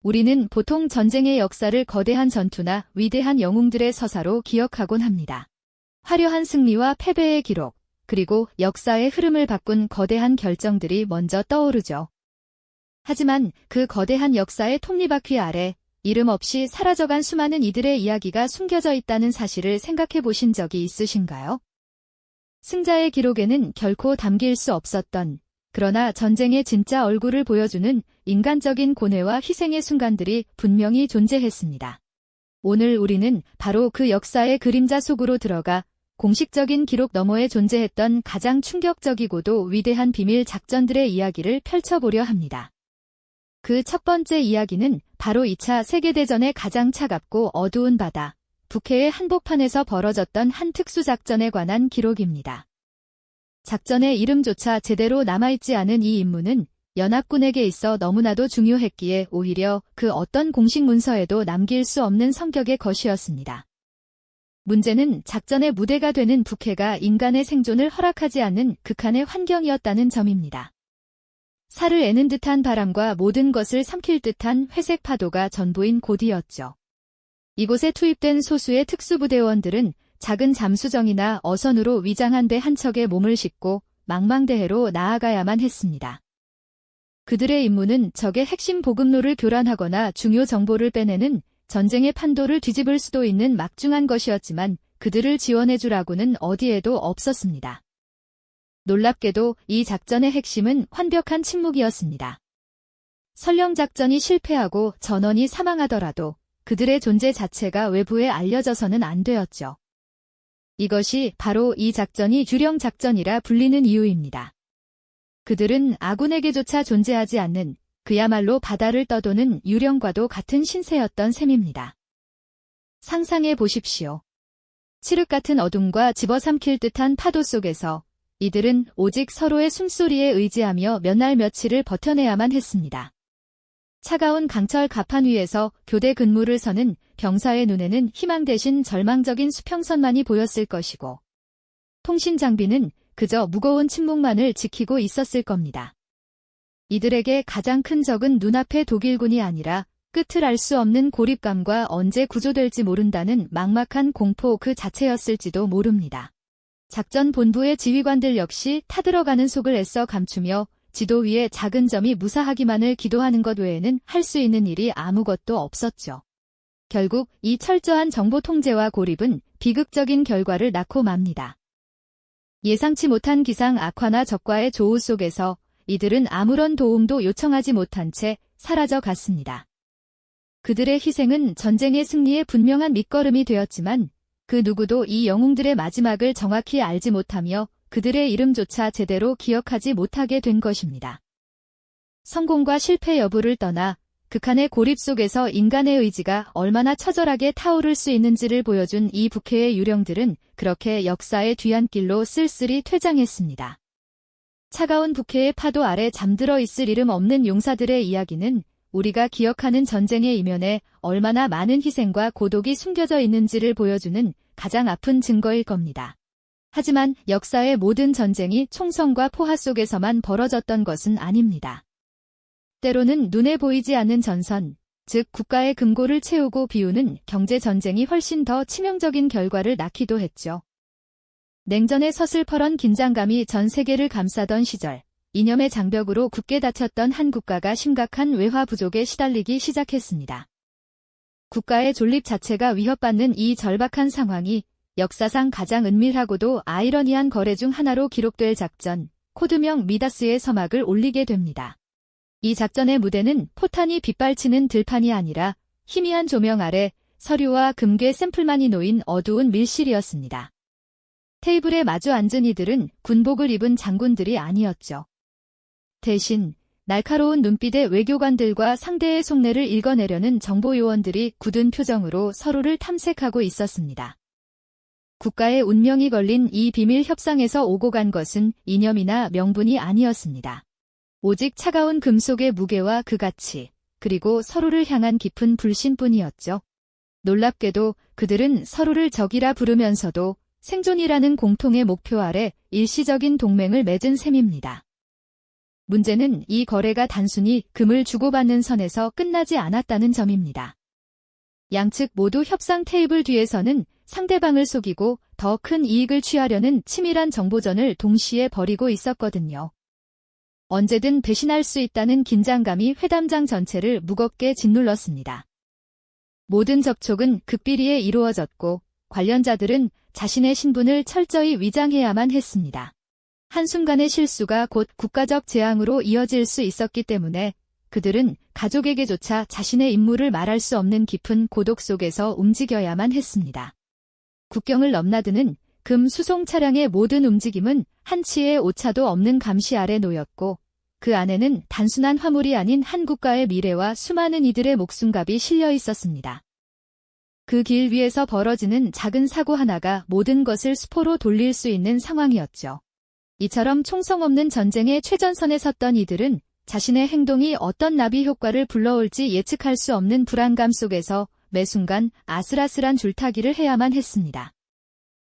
우리는 보통 전쟁의 역사를 거대한 전투나 위대한 영웅들의 서사로 기억하곤 합니다. 화려한 승리와 패배의 기록, 그리고 역사의 흐름을 바꾼 거대한 결정들이 먼저 떠오르죠. 하지만 그 거대한 역사의 톱니바퀴 아래 이름 없이 사라져간 수많은 이들의 이야기가 숨겨져 있다는 사실을 생각해 보신 적이 있으신가요? 승자의 기록에는 결코 담길 수 없었던, 그러나 전쟁의 진짜 얼굴을 보여주는 인간적인 고뇌와 희생의 순간들이 분명히 존재했습니다. 오늘 우리는 바로 그 역사의 그림자 속으로 들어가 공식적인 기록 너머에 존재했던 가장 충격적이고도 위대한 비밀 작전들의 이야기를 펼쳐보려 합니다. 그 첫 번째 이야기는 바로 2차 세계대전의 가장 차갑고 어두운 바다, 북해의 한복판에서 벌어졌던 한 특수작전에 관한 기록입니다. 작전의 이름조차 제대로 남아있지 않은 이 임무는 연합군에게 있어 너무나도 중요했기에 오히려 그 어떤 공식 문서에도 남길 수 없는 성격의 것이었습니다. 문제는 작전의 무대가 되는 북해가 인간의 생존을 허락하지 않는 극한의 환경이었다는 점입니다. 살을 애는 듯한 바람과 모든 것을 삼킬 듯한 회색 파도가 전부인 곳이었죠. 이곳에 투입된 소수의 특수부대원들은 작은 잠수정이나 어선으로 위장한 배 한 척에 몸을 싣고 망망대해로 나아가야만 했습니다. 그들의 임무는 적의 핵심 보급로를 교란하거나 중요 정보를 빼내는 전쟁의 판도를 뒤집을 수도 있는 막중한 것이었지만 그들을 지원해주라고는 어디에도 없었습니다. 놀랍게도 이 작전의 핵심은 완벽한 침묵이었습니다. 설령 작전이 실패하고 전원이 사망하더라도 그들의 존재 자체가 외부에 알려져서는 안 되었죠. 이것이 바로 이 작전이 유령 작전이라 불리는 이유입니다. 그들은 아군에게조차 존재하지 않는 그야말로 바다를 떠도는 유령과도 같은 신세였던 셈입니다. 상상해 보십시오. 칠흑 같은 어둠과 집어삼킬 듯한 파도 속에서 이들은 오직 서로의 숨소리에 의지하며 몇 날 며칠을 버텨내야만 했습니다. 차가운 강철 갑판 위에서 교대 근무를 서는 병사의 눈에는 희망 대신 절망적인 수평선만이 보였을 것이고, 통신 장비는 그저 무거운 침묵만을 지키고 있었을 겁니다. 이들에게 가장 큰 적은 눈앞의 독일군이 아니라 끝을 알 수 없는 고립감과 언제 구조될지 모른다는 막막한 공포 그 자체였을지도 모릅니다. 작전 본부의 지휘관들 역시 타들어가는 속을 애써 감추며 지도 위에 작은 점이 무사하기만을 기도하는 것 외에는 할 수 있는 일이 아무것도 없었죠. 결국 이 철저한 정보 통제와 고립은 비극적인 결과를 낳고 맙니다. 예상치 못한 기상 악화나 적과의 조우 속에서 이들은 아무런 도움도 요청하지 못한 채 사라져 갔습니다. 그들의 희생은 전쟁의 승리의 분명한 밑거름이 되었지만 그 누구도 이 영웅들의 마지막을 정확히 알지 못하며 그들의 이름조차 제대로 기억하지 못하게 된 것입니다. 성공과 실패 여부를 떠나 극한의 고립 속에서 인간의 의지가 얼마나 처절하게 타오를 수 있는지를 보여준 이 북해의 유령들은 그렇게 역사의 뒤안길로 쓸쓸히 퇴장했습니다. 차가운 북해의 파도 아래 잠들어 있을 이름 없는 용사들의 이야기는 우리가 기억하는 전쟁의 이면에 얼마나 많은 희생과 고독이 숨겨져 있는지를 보여주는 가장 아픈 증거일 겁니다. 하지만 역사의 모든 전쟁이 총성과 포화 속에서만 벌어졌던 것은 아닙니다. 때로는 눈에 보이지 않는 전선, 즉 국가의 금고를 채우고 비우는 경제전쟁이 훨씬 더 치명적인 결과를 낳기도 했죠. 냉전의 서슬퍼런 긴장감이 전 세계를 감싸던 시절, 이념의 장벽으로 굳게 닫혔던 한 국가가 심각한 외화 부족에 시달리기 시작했습니다. 국가의 존립 자체가 위협받는 이 절박한 상황이 역사상 가장 은밀하고도 아이러니한 거래 중 하나로 기록될 작전, 코드명 미다스의 서막을 올리게 됩니다. 이 작전의 무대는 포탄이 빗발치는 들판이 아니라 희미한 조명 아래 서류와 금괴 샘플만이 놓인 어두운 밀실이었습니다. 테이블에 마주 앉은 이들은 군복을 입은 장군들이 아니었죠. 대신 날카로운 눈빛의 외교관들과 상대의 속내를 읽어내려는 정보요원들이 굳은 표정으로 서로를 탐색하고 있었습니다. 국가의 운명이 걸린 이 비밀 협상에서 오고 간 것은 이념이나 명분이 아니었습니다. 오직 차가운 금속의 무게와 그 가치, 그리고 서로를 향한 깊은 불신뿐이었죠. 놀랍게도 그들은 서로를 적이라 부르면서도 생존이라는 공통의 목표 아래 일시적인 동맹을 맺은 셈입니다. 문제는 이 거래가 단순히 금을 주고받는 선에서 끝나지 않았다는 점입니다. 양측 모두 협상 테이블 뒤에서는 상대방을 속이고 더 큰 이익을 취하려는 치밀한 정보전을 동시에 벌이고 있었거든요. 언제든 배신할 수 있다는 긴장감이 회담장 전체를 무겁게 짓눌렀습니다. 모든 접촉은 극비리에 이루어졌고 관련자들은 자신의 신분을 철저히 위장해야만 했습니다. 한순간의 실수가 곧 국가적 재앙으로 이어질 수 있었기 때문에 그들은 가족에게조차 자신의 임무를 말할 수 없는 깊은 고독 속에서 움직여야만 했습니다. 국경을 넘나드는 금 수송 차량의 모든 움직임은 한치의 오차도 없는 감시 아래 놓였고 그 안에는 단순한 화물이 아닌 한 국가의 미래와 수많은 이들의 목숨값이 실려 있었습니다. 그 길 위에서 벌어지는 작은 사고 하나가 모든 것을 수포로 돌릴 수 있는 상황이었죠. 이처럼 총성 없는 전쟁의 최전선에 섰던 이들은 자신의 행동이 어떤 나비 효과를 불러올지 예측할 수 없는 불안감 속에서 매 순간 아슬아슬한 줄타기를 해야만 했습니다.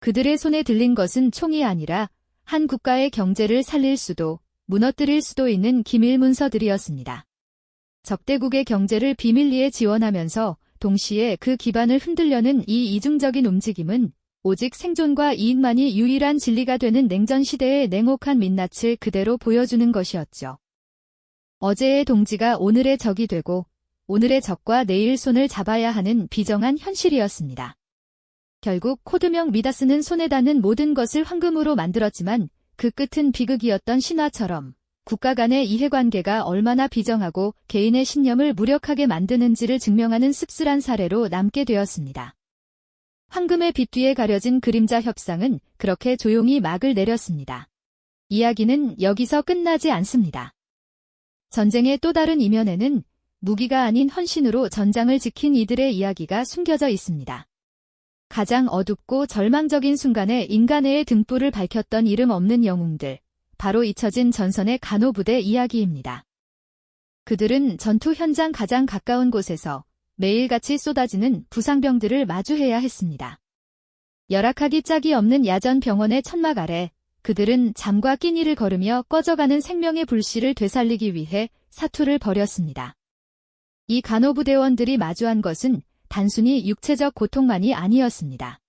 그들의 손에 들린 것은 총이 아니라 한 국가의 경제를 살릴 수도 무너뜨릴 수도 있는 기밀 문서들이었습니다. 적대국의 경제를 비밀리에 지원하면서 동시에 그 기반을 흔들려는 이 이중적인 움직임은 오직 생존과 이익만이 유일한 진리가 되는 냉전 시대의 냉혹한 민낯을 그대로 보여주는 것이었죠. 어제의 동지가 오늘의 적이 되고 오늘의 적과 내일 손을 잡아야 하는 비정한 현실이었습니다. 결국 코드명 미다스는 손에 닿는 모든 것을 황금으로 만들었지만 그 끝은 비극이었던 신화처럼 국가 간의 이해관계가 얼마나 비정하고 개인의 신념을 무력하게 만드는지를 증명하는 씁쓸한 사례로 남게 되었습니다. 황금의 빛 뒤에 가려진 그림자 협상은 그렇게 조용히 막을 내렸습니다. 이야기는 여기서 끝나지 않습니다. 전쟁의 또 다른 이면에는 무기가 아닌 헌신으로 전장을 지킨 이들의 이야기가 숨겨져 있습니다. 가장 어둡고 절망적인 순간에 인간의 등불을 밝혔던 이름 없는 영웅들, 바로 잊혀진 전선의 간호부대 이야기입니다. 그들은 전투 현장 가장 가까운 곳에서 매일같이 쏟아지는 부상병들을 마주해야 했습니다. 열악하기 짝이 없는 야전 병원의 천막 아래 그들은 잠과 끼니를 걸으며 꺼져가는 생명의 불씨를 되살리기 위해 사투를 벌였습니다. 이 간호부대원들이 마주한 것은 단순히 육체적 고통만이 아니었습니다.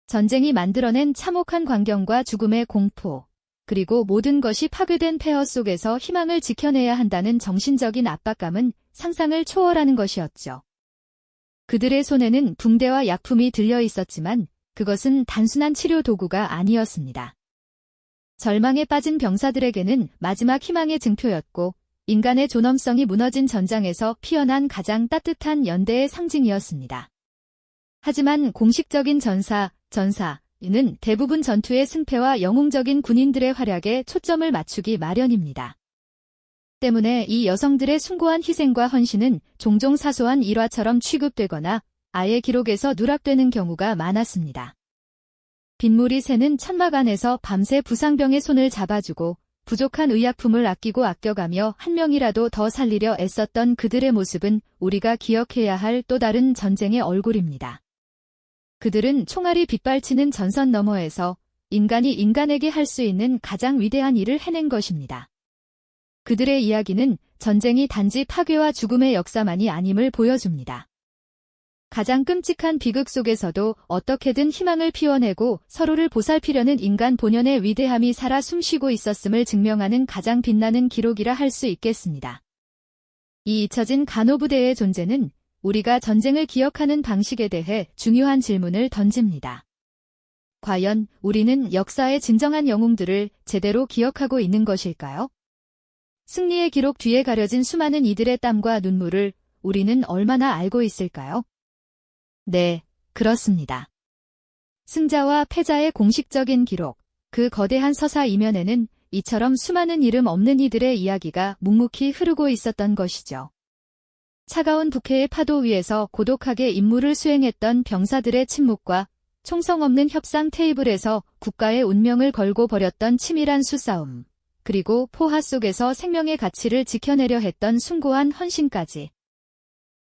전쟁이 만들어낸 참혹한 광경과 죽음의 공포, 그리고 모든 것이 파괴된 폐허 속에서 희망을 지켜내야 한다는 정신적인 압박감은 상상을 초월하는 것이었죠. 그들의 손에는 붕대와 약품이 들려 있었지만 그것은 단순한 치료 도구가 아니었습니다. 절망에 빠진 병사들에게는 마지막 희망의 증표였고 인간의 존엄성이 무너진 전장에서 피어난 가장 따뜻한 연대의 상징이었습니다. 하지만 공식적인 전사는 대부분 전투의 승패와 영웅적인 군인들의 활약에 초점을 맞추기 마련입니다. 때문에 이 여성들의 숭고한 희생과 헌신은 종종 사소한 일화처럼 취급되거나 아예 기록에서 누락되는 경우가 많았습니다. 빗물이 새는 천막 안에서 밤새 부상병의 손을 잡아주고 부족한 의약품을 아껴가며 한 명이라도 더 살리려 애썼던 그들의 모습은 우리가 기억해야 할 또 다른 전쟁의 얼굴입니다. 그들은 총알이 빗발치는 전선 너머에서 인간이 인간에게 할 수 있는 가장 위대한 일을 해낸 것입니다. 그들의 이야기는 전쟁이 단지 파괴와 죽음의 역사만이 아님을 보여줍니다. 가장 끔찍한 비극 속에서도 어떻게든 희망을 피워내고 서로를 보살피려는 인간 본연의 위대함이 살아 숨쉬고 있었음을 증명하는 가장 빛나는 기록이라 할 수 있겠습니다. 이 잊혀진 간호부대의 존재는 우리가 전쟁을 기억하는 방식에 대해 중요한 질문을 던집니다. 과연 우리는 역사의 진정한 영웅들을 제대로 기억하고 있는 것일까요? 승리의 기록 뒤에 가려진 수많은 이들의 땀과 눈물을 우리는 얼마나 알고 있을까요? 네, 그렇습니다. 승자와 패자의 공식적인 기록, 그 거대한 서사 이면에는 이처럼 수많은 이름 없는 이들의 이야기가 묵묵히 흐르고 있었던 것이죠. 차가운 북해의 파도 위에서 고독하게 임무를 수행했던 병사들의 침묵과 총성 없는 협상 테이블에서 국가의 운명을 걸고 벌였던 치밀한 수싸움, 그리고 포화 속에서 생명의 가치를 지켜내려 했던 숭고한 헌신까지.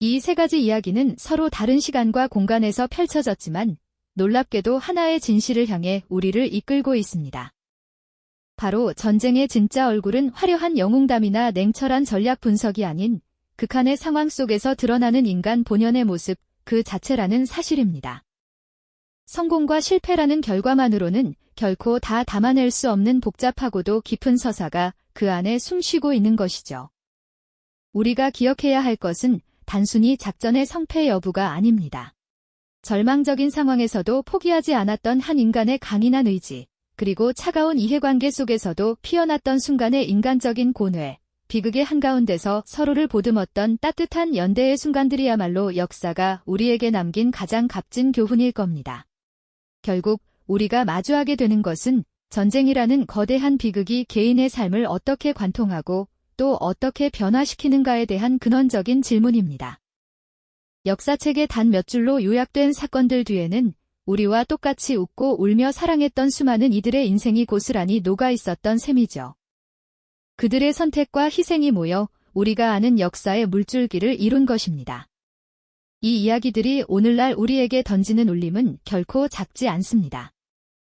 이 세 가지 이야기는 서로 다른 시간과 공간에서 펼쳐졌지만 놀랍게도 하나의 진실을 향해 우리를 이끌고 있습니다. 바로 전쟁의 진짜 얼굴은 화려한 영웅담이나 냉철한 전략 분석이 아닌 극한의 상황 속에서 드러나는 인간 본연의 모습 그 자체라는 사실입니다. 성공과 실패라는 결과만으로는 결코 다 담아낼 수 없는 복잡하고도 깊은 서사가 그 안에 숨쉬고 있는 것이죠. 우리가 기억해야 할 것은 단순히 작전의 성패 여부가 아닙니다. 절망적인 상황에서도 포기하지 않았던 한 인간의 강인한 의지, 그리고 차가운 이해관계 속에서도 피어났던 순간의 인간적인 고뇌, 비극의 한가운데서 서로를 보듬었던 따뜻한 연대의 순간들이야말로 역사가 우리에게 남긴 가장 값진 교훈일 겁니다. 결국 우리가 마주하게 되는 것은 전쟁이라는 거대한 비극이 개인의 삶을 어떻게 관통하고 또 어떻게 변화시키는가에 대한 근원적인 질문입니다. 역사책에 단 몇 줄로 요약된 사건들 뒤에는 우리와 똑같이 웃고 울며 사랑했던 수많은 이들의 인생이 고스란히 녹아 있었던 셈이죠. 그들의 선택과 희생이 모여 우리가 아는 역사의 물줄기를 이룬 것입니다. 이 이야기들이 오늘날 우리에게 던지는 울림은 결코 작지 않습니다.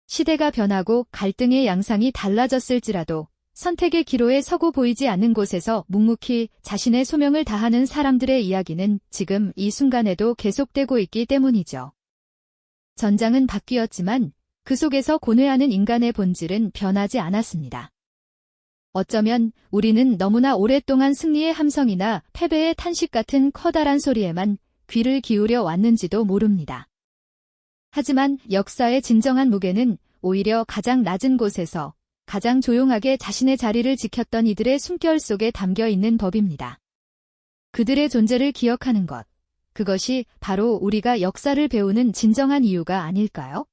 시대가 변하고 갈등의 양상이 달라졌을지라도 선택의 기로에 서고 보이지 않는 곳에서 묵묵히 자신의 소명을 다하는 사람들의 이야기는 지금 이 순간에도 계속되고 있기 때문이죠. 전장은 바뀌었지만 그 속에서 고뇌하는 인간의 본질은 변하지 않았습니다. 어쩌면 우리는 너무나 오랫동안 승리의 함성이나 패배의 탄식 같은 커다란 소리에만 귀를 기울여 왔는지도 모릅니다. 하지만 역사의 진정한 무게는 오히려 가장 낮은 곳에서 가장 조용하게 자신의 자리를 지켰던 이들의 숨결 속에 담겨 있는 법입니다. 그들의 존재를 기억하는 것, 그것이 바로 우리가 역사를 배우는 진정한 이유가 아닐까요?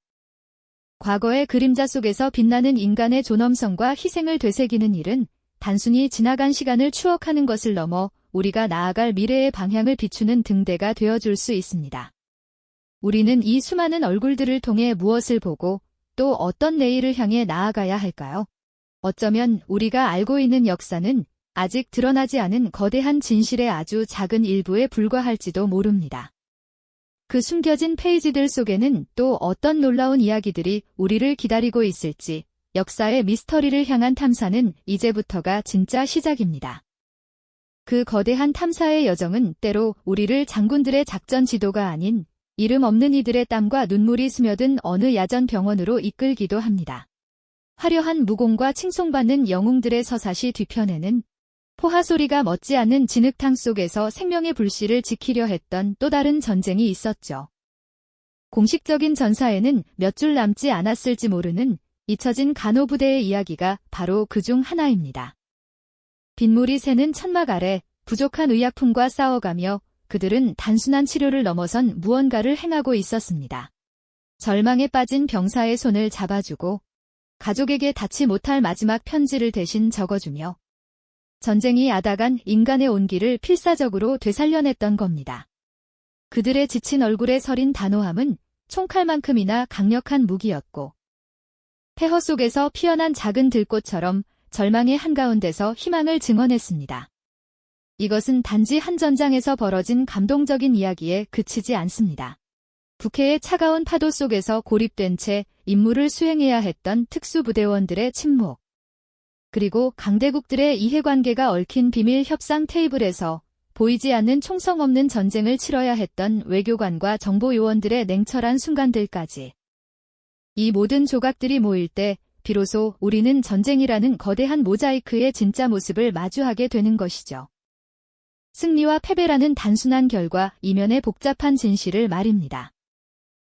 과거의 그림자 속에서 빛나는 인간의 존엄성과 희생을 되새기는 일은 단순히 지나간 시간을 추억하는 것을 넘어 우리가 나아갈 미래의 방향을 비추는 등대가 되어줄 수 있습니다. 우리는 이 수많은 얼굴들을 통해 무엇을 보고 또 어떤 내일을 향해 나아가야 할까요? 어쩌면 우리가 알고 있는 역사는 아직 드러나지 않은 거대한 진실의 아주 작은 일부에 불과할지도 모릅니다. 그 숨겨진 페이지들 속에는 또 어떤 놀라운 이야기들이 우리를 기다리고 있을지 역사의 미스터리를 향한 탐사는 이제부터가 진짜 시작입니다. 그 거대한 탐사의 여정은 때로 우리를 장군들의 작전 지도가 아닌 이름 없는 이들의 땀과 눈물이 스며든 어느 야전 병원으로 이끌기도 합니다. 화려한 무공과 칭송받는 영웅들의 서사시 뒤편에는 포화 소리가 멎지 않는 진흙탕 속에서 생명의 불씨를 지키려 했던 또 다른 전쟁이 있었죠. 공식적인 전사에는 몇 줄 남지 않았을지 모르는 잊혀진 간호부대의 이야기가 바로 그중 하나입니다. 빗물이 새는 천막 아래 부족한 의약품과 싸워가며 그들은 단순한 치료를 넘어선 무언가를 행하고 있었습니다. 절망에 빠진 병사의 손을 잡아주고 가족에게 닿지 못할 마지막 편지를 대신 적어주며 전쟁이 앗아간 인간의 온기를 필사적으로 되살려냈던 겁니다. 그들의 지친 얼굴에 서린 단호함은 총칼만큼이나 강력한 무기였고 폐허 속에서 피어난 작은 들꽃처럼 절망의 한가운데서 희망을 증언했습니다. 이것은 단지 한 전장에서 벌어진 감동적인 이야기에 그치지 않습니다. 북해의 차가운 파도 속에서 고립된 채 임무를 수행해야 했던 특수부대원들의 침묵, 그리고 강대국들의 이해관계가 얽힌 비밀 협상 테이블에서 보이지 않는 총성 없는 전쟁을 치러야 했던 외교관과 정보요원들의 냉철한 순간들까지. 이 모든 조각들이 모일 때 비로소 우리는 전쟁이라는 거대한 모자이크의 진짜 모습을 마주하게 되는 것이죠. 승리와 패배라는 단순한 결과 이면의 복잡한 진실을 말입니다.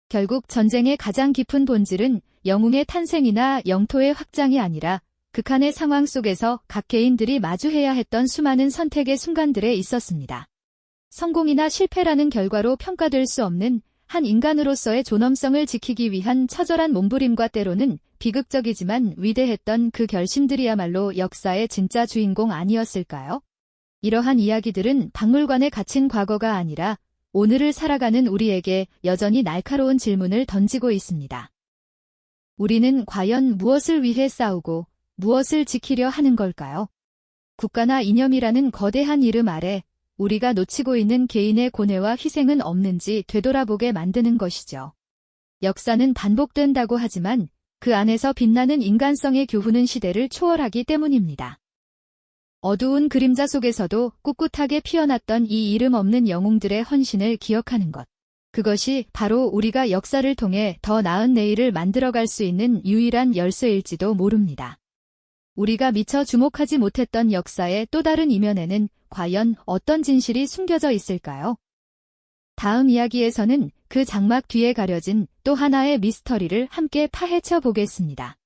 결국 전쟁의 가장 깊은 본질은 영웅의 탄생이나 영토의 확장이 아니라 극한의 상황 속에서 각 개인들이 마주해야 했던 수많은 선택의 순간들에 있었습니다. 성공이나 실패라는 결과로 평가될 수 없는 한 인간으로서의 존엄성을 지키기 위한 처절한 몸부림과 때로는 비극적이지만 위대했던 그 결심들이야말로 역사의 진짜 주인공 아니었을까요? 이러한 이야기들은 박물관에 갇힌 과거가 아니라 오늘을 살아가는 우리에게 여전히 날카로운 질문을 던지고 있습니다. 우리는 과연 무엇을 위해 싸우고 무엇을 지키려 하는 걸까요? 국가나 이념이라는 거대한 이름 아래 우리가 놓치고 있는 개인의 고뇌와 희생은 없는지 되돌아보게 만드는 것이죠. 역사는 반복된다고 하지만 그 안에서 빛나는 인간성의 교훈은 시대를 초월하기 때문입니다. 어두운 그림자 속에서도 꿋꿋하게 피어났던 이 이름 없는 영웅들의 헌신을 기억하는 것. 그것이 바로 우리가 역사를 통해 더 나은 내일을 만들어갈 수 있는 유일한 열쇠일지도 모릅니다. 우리가 미처 주목하지 못했던 역사의 또 다른 이면에는 과연 어떤 진실이 숨겨져 있을까요? 다음 이야기에서는 그 장막 뒤에 가려진 또 하나의 미스터리를 함께 파헤쳐 보겠습니다.